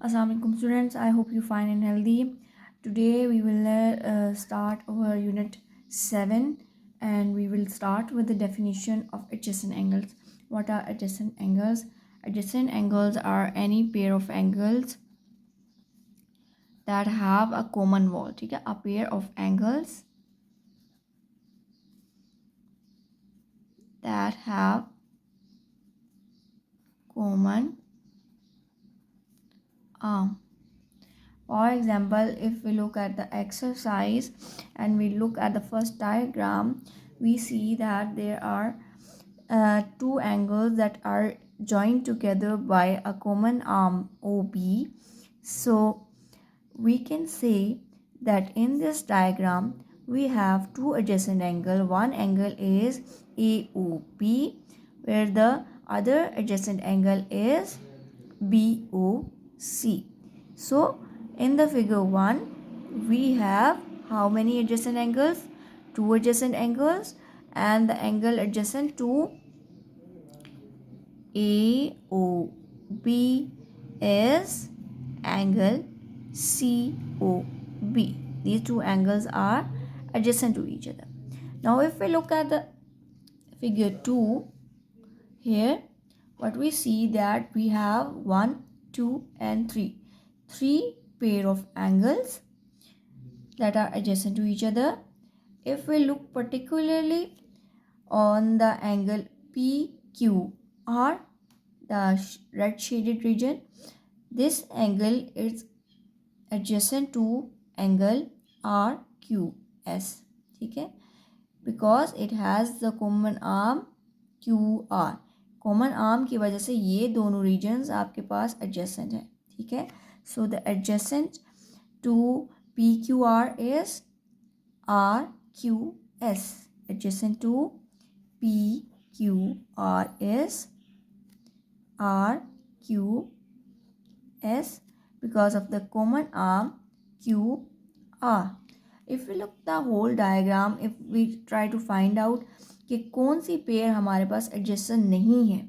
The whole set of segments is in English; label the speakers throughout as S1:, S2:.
S1: Assalamu alaikum students, I hope you fine and healthy. Today we will start our unit 7 and we will start with the definition of adjacent angles. What are adjacent angles? Adjacent angles are any pair of angles that have a common wall. ठीक है, a pair of angles that have common arm. For example, if we look at the exercise and we look at the first diagram, we see that there are two angles that are joined together by a common arm OB. So we can say that in this diagram we have two adjacent angles. One angle is AOB, where the other adjacent angle is BOC. So in the figure 1 we have how many adjacent angles? Two adjacent angles, and the angle adjacent to AOB is angle COB. These two angles are adjacent to each other. Now if we look at the figure 2, here what we see that we have 1, 2 and 3 pair of angles that are adjacent to each other. If we look particularly on the angle PQR, the red shaded region, this angle is adjacent to angle RQS, ठीक है, because it has the common arm QR. Common arm की वजह से ये दोनों regions आपके पास adjacent है, ठीक है. So the adjacent to PQR is RQS. Adjacent to PQR is RQS because of the common arm QR. If we look the whole diagram, if we try to find out कि कौन सी pair हमारे पास adjacent नहीं है,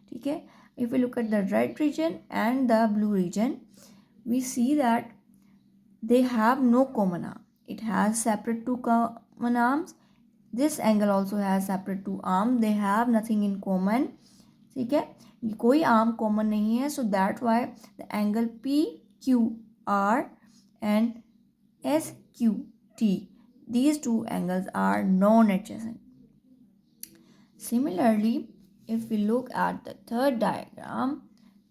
S1: ठीक है. If we look at the red region and the blue region, we see that they have no common arm. It has separate two common arms. This angle also has separate two arms. They have nothing in common, ठीक है, कोई arm common नहीं है. So that why the angle PQR and SQT, these two angles are non-adjacent. Similarly, if we look at the third diagram,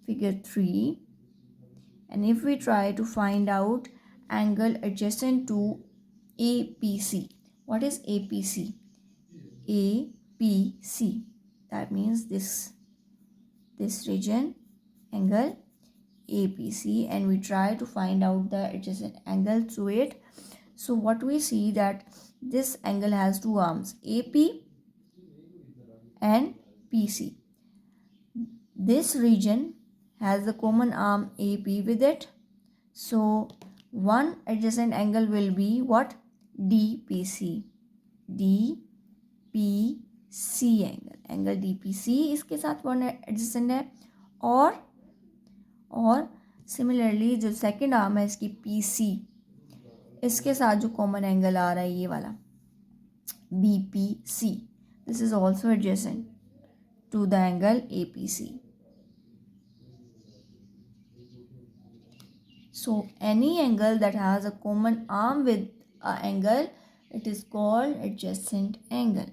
S1: figure 3, and if we try to find out angle adjacent to APC. What is APC? APC, that means this region, angle APC, and we try to find out the adjacent angle to it. So what we see that this angle has two arms, AP and PC. This region has the common arm AP with it. So one adjacent angle will be what? DPC. DPC angle DPC इसके साथ one adjacent है. और similarly जो second arm है इसकी PC, इसके साथ जो कॉमन एंगल आ रहा है ये वाला BPC, this is also adjacent to the angle APC. So any angle that has a common arm with an angle, it is called adjacent angle.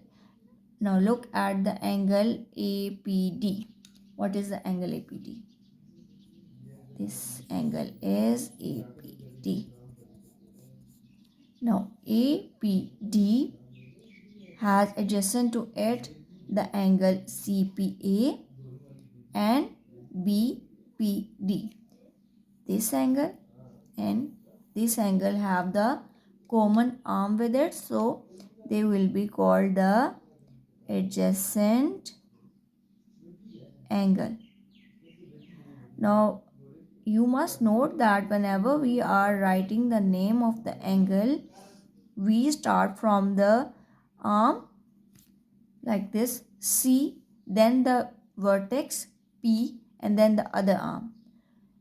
S1: Now look at the angle APD. What is the angle APD? This angle is APD. Now APD has adjacent to it the angle CPA and BPD. This angle and this angle have the common arm with it, so they will be called the adjacent angle. Now you must note that whenever we are writing the name of the angle, we start from the arm like this, C, then the vertex P, and then the other arm.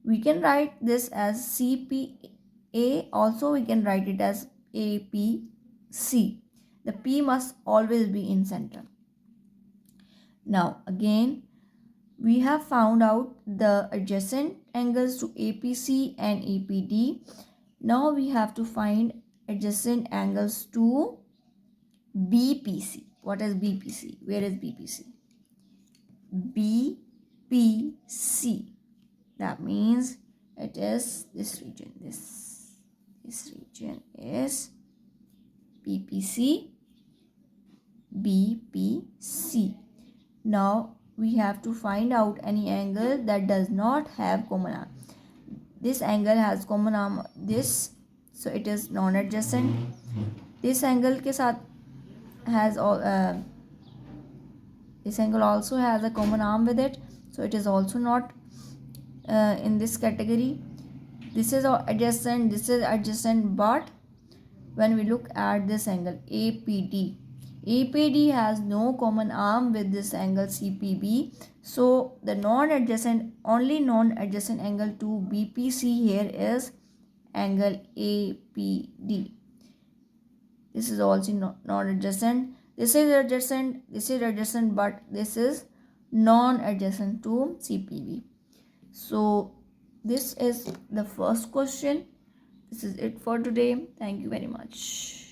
S1: We can write this as CPA, also we can write it as APC. The P must always be in center. Now again, we have found out the adjacent angles to APC and APD. Now we have to find adjacent angles to BPC. What is BPC? Where is BPC? BPC. That means it is this region. This region is BPC. BPC. Now we have to find out any angle that does not have common arm. This angle has common arm this, so it is non-adjacent. This angle के साथ has all this angle also has a common arm with it, so it is also not in this category. This is adjacent, this is adjacent, but when we look at this angle APD, APD has no common arm with this angle CPB, so the only non-adjacent angle to BPC here is angle APD. This is also not adjacent. This is adjacent, but this is non-adjacent to CPB. So this is the first question. This is it for today. Thank you very much.